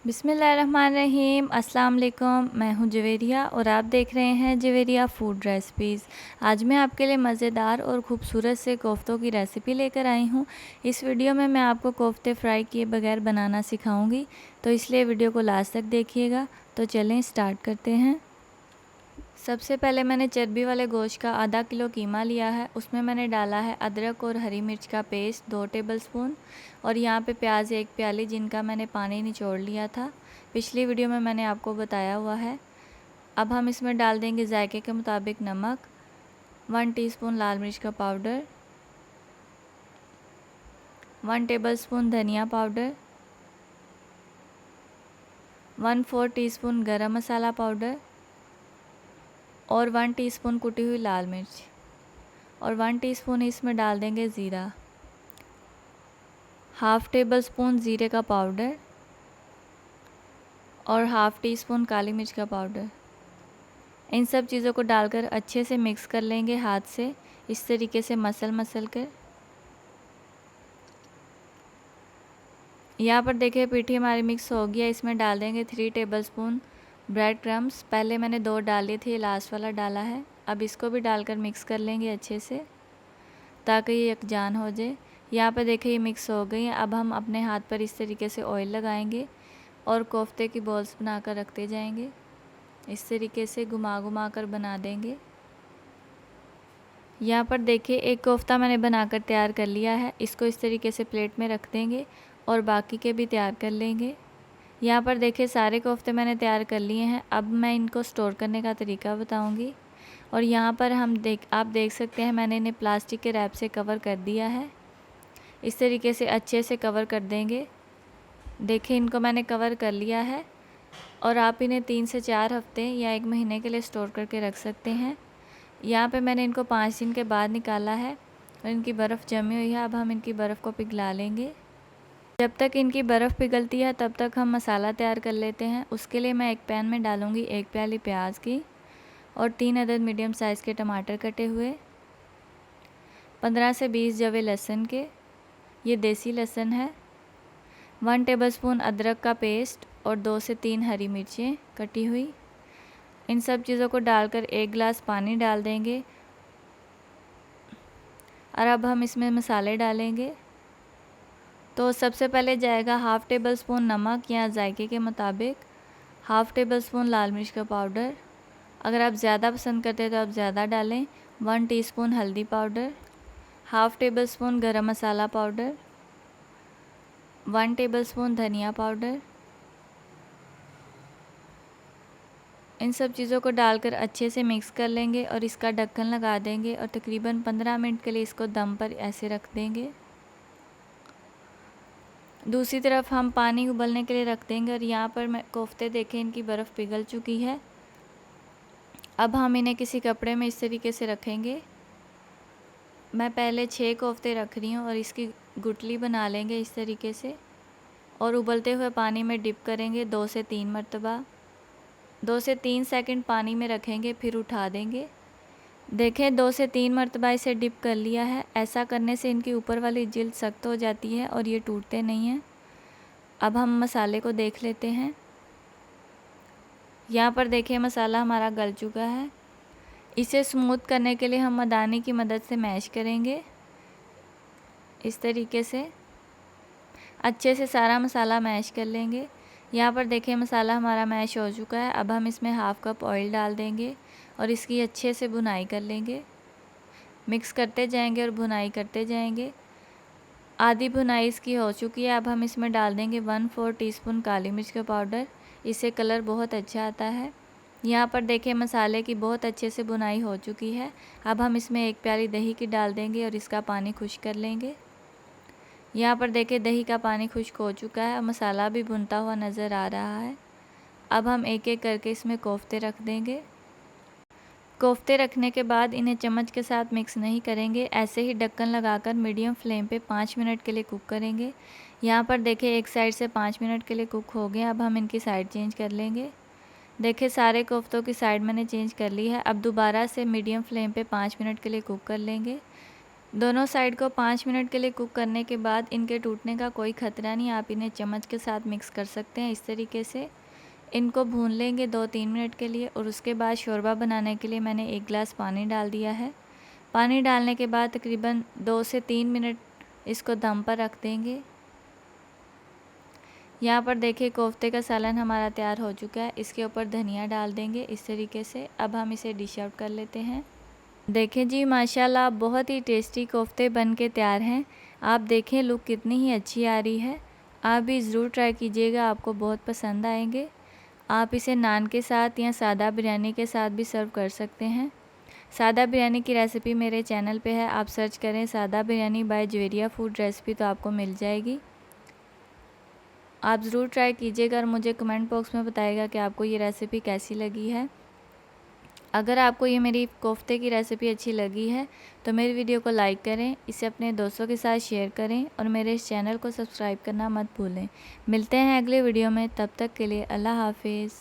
बिस्मिल्लाहिर्रहमानिर्रहीम। अस्सलाम वालेकुम। मैं हूं जवेरिया और आप देख रहे हैं जवेरिया फूड रेसिपीज़। आज मैं आपके लिए मज़ेदार और ख़ूबसूरत से कोफ्तों की रेसिपी लेकर आई हूं। इस वीडियो में मैं आपको कोफ्ते फ्राई किए बगैर बनाना सिखाऊंगी, तो इसलिए वीडियो को लास्ट तक देखिएगा। तो चलें स्टार्ट करते हैं। सबसे पहले मैंने चर्बी वाले गोश्त का आधा किलो कीमा लिया है। उसमें मैंने डाला है अदरक और हरी मिर्च का पेस्ट 2 टेबलस्पून, और यहाँ पे प्याज 1 प्याली जिनका मैंने पानी निचोड़ लिया था। पिछली वीडियो में मैंने आपको बताया हुआ है। अब हम इसमें डाल देंगे जायके के मुताबिक नमक, 1 टीस्पून लाल मिर्च का पाउडर, 1 टेबलस्पून धनिया पाउडर, 1/4 टीस्पून गरम मसाला पाउडर और 1 टीस्पून कुटी हुई लाल मिर्च, और 1 टीस्पून इसमें डाल देंगे ज़ीरा, हाफ़ टेबल स्पून ज़ीरे का पाउडर और हाफ़ टी स्पून काली मिर्च का पाउडर। इन सब चीज़ों को डालकर अच्छे से मिक्स कर लेंगे हाथ से, इस तरीके से मसल कर। यहाँ पर देखिए पीठी हमारी मिक्स हो गया। इसमें डाल देंगे 3 टेबलस्पून ब्रेड क्रम्स। पहले मैंने 2 डाले थे, लास्ट वाला डाला है। अब इसको भी डालकर मिक्स कर लेंगे अच्छे से ताकि ये यकजान हो जाए। यहाँ पर देखिए ये मिक्स हो गई है। अब हम अपने हाथ पर इस तरीके से ऑयल लगाएंगे और कोफ्ते की बॉल्स बनाकर रखते जाएंगे। इस तरीके से घुमा कर बना देंगे। यहाँ पर देखिए एक कोफ्ता मैंने बनाकर तैयार कर लिया है। इसको इस तरीके से प्लेट में रख देंगे और बाकी के भी तैयार कर लेंगे। यहाँ पर देखिए सारे कोफ्ते मैंने तैयार कर लिए हैं। अब मैं इनको स्टोर करने का तरीका बताऊँगी। और यहाँ पर आप देख सकते हैं मैंने इन्हें प्लास्टिक के रैप से कवर कर दिया है। इस तरीके से अच्छे से कवर कर देंगे। देखिए इनको मैंने कवर कर लिया है और आप इन्हें 3 से 4 हफ्ते या 1 महीने के लिए स्टोर करके रख सकते हैं। यहाँ पे मैंने इनको 5 दिन के बाद निकाला है और इनकी बर्फ़ जमी हुई है। अब हम इनकी बर्फ़ को पिघला लेंगे। जब तक इनकी बर्फ़ पिघलती है तब तक हम मसाला तैयार कर लेते हैं। उसके लिए मैं एक पैन में डालूँगी 1 प्याली प्याज की और 3 अदद मीडियम साइज़ के टमाटर कटे हुए, 15 से 20 जवे लहसुन के, ये देसी लहसुन है, 1 टेबलस्पून अदरक का पेस्ट और 2 से 3 हरी मिर्चें कटी हुई। इन सब चीज़ों को डालकर 1 गिलास पानी डाल देंगे। और अब हम इसमें मसाले डालेंगे। तो सबसे पहले जाएगा हाफ़ टेबल स्पून नमक या जायके के मुताबिक, हाफ़ टेबल स्पून लाल मिर्च का पाउडर, अगर आप ज़्यादा पसंद करते हैं तो आप ज़्यादा डालें, 1 टीस्पून हल्दी पाउडर, हाफ़ टेबल स्पून गरम मसाला पाउडर, 1 टेबल स्पून धनिया पाउडर। इन सब चीज़ों को डालकर अच्छे से मिक्स कर लेंगे और इसका ढक्कन लगा देंगे और तकरीबन 15 मिनट के लिए इसको दम पर ऐसे रख देंगे। दूसरी तरफ हम पानी उबलने के लिए रख देंगे और यहाँ पर मैं कोफ्ते देखें इनकी बर्फ़ पिघल चुकी है। अब हम इन्हें किसी कपड़े में इस तरीके से रखेंगे। मैं पहले 6 कोफ्ते रख रही हूँ और इसकी गुठली बना लेंगे इस तरीके से और उबलते हुए पानी में डिप करेंगे 2 से 3 मरतबा। 2 से 3 सेकंड पानी में रखेंगे, फिर उठा देंगे। देखें 2 से 3 मरतबा इसे डिप कर लिया है। ऐसा करने से इनकी ऊपर वाली जिल्द सख्त हो जाती है और ये टूटते नहीं हैं। अब हम मसाले को देख लेते हैं। यहाँ पर देखिए मसाला हमारा गल चुका है। इसे स्मूथ करने के लिए हम मदानी की मदद से मैश करेंगे। इस तरीके से अच्छे से सारा मसाला मैश कर लेंगे। यहाँ पर देखिए मसाला हमारा मैश हो चुका है। अब हम इसमें हाफ़ कप ऑयल डाल देंगे और इसकी अच्छे से भुनाई कर लेंगे। मिक्स करते जाएंगे और भुनाई करते जाएंगे। आधी भुनाई इसकी हो चुकी है। अब हम इसमें डाल देंगे 1/4 टीस्पून काली मिर्च का पाउडर। इससे कलर बहुत अच्छा आता है। यहाँ पर देखिए मसाले की बहुत अच्छे से भुनाई हो चुकी है। अब हम इसमें 1 प्याली दही की डाल देंगे और इसका पानी खुश्क कर लेंगे। यहाँ पर देखिए दही का पानी खुश्क हो चुका है और मसाला भी भुनता हुआ नज़र आ रहा है। अब हम एक एक करके इसमें कोफ्ते रख देंगे। कोफ्ते रखने के बाद इन्हें चम्मच के साथ मिक्स नहीं करेंगे, ऐसे ही ढक्कन लगाकर मीडियम फ्लेम पे 5 मिनट के लिए कुक करेंगे। यहाँ पर देखिए एक साइड से 5 मिनट के लिए कुक हो गए। अब हम इनकी साइड चेंज कर लेंगे। देखिए सारे कोफ्तों की साइड मैंने चेंज कर ली है। अब दोबारा से मीडियम फ्लेम पे 5 मिनट के लिए कुक कर लेंगे। दोनों साइड को 5 मिनट के लिए कुक करने के बाद इनके टूटने का कोई ख़तरा नहीं, आप इन्हें चम्मच के साथ मिक्स कर सकते हैं। इस तरीके से इनको भून लेंगे 2-3 मिनट के लिए। और उसके बाद शोरबा बनाने के लिए मैंने 1 गिलास पानी डाल दिया है। पानी डालने के बाद तकरीबन 2 से 3 मिनट इसको दम पर रख देंगे। यहाँ पर देखिए कोफ्ते का सालन हमारा तैयार हो चुका है। इसके ऊपर धनिया डाल देंगे इस तरीके से। अब हम इसे डिश आउट कर लेते हैं। देखें जी, माशाल्लाह बहुत ही टेस्टी कोफ्ते बन के तैयार हैं। आप देखें लुक कितनी ही अच्छी आ रही है। आप भी ज़रूर ट्राई कीजिएगा, आपको बहुत पसंद आएंगे। आप इसे नान के साथ या सादा बिरयानी के साथ भी सर्व कर सकते हैं। सादा बिरयानी की रेसिपी मेरे चैनल पे है, आप सर्च करें सादा biryani by Javeria food recipe तो आपको मिल जाएगी। आप ज़रूर ट्राई कीजिएगा और मुझे कमेंट बॉक्स में बताइएगा कि आपको ये रेसिपी कैसी लगी है। अगर आपको ये मेरी कोफ्ते की रेसिपी अच्छी लगी है तो मेरी वीडियो को लाइक करें, इसे अपने दोस्तों के साथ शेयर करें और मेरे इस चैनल को सब्सक्राइब करना मत भूलें। मिलते हैं अगले वीडियो में, तब तक के लिए अल्लाह हाफिज़।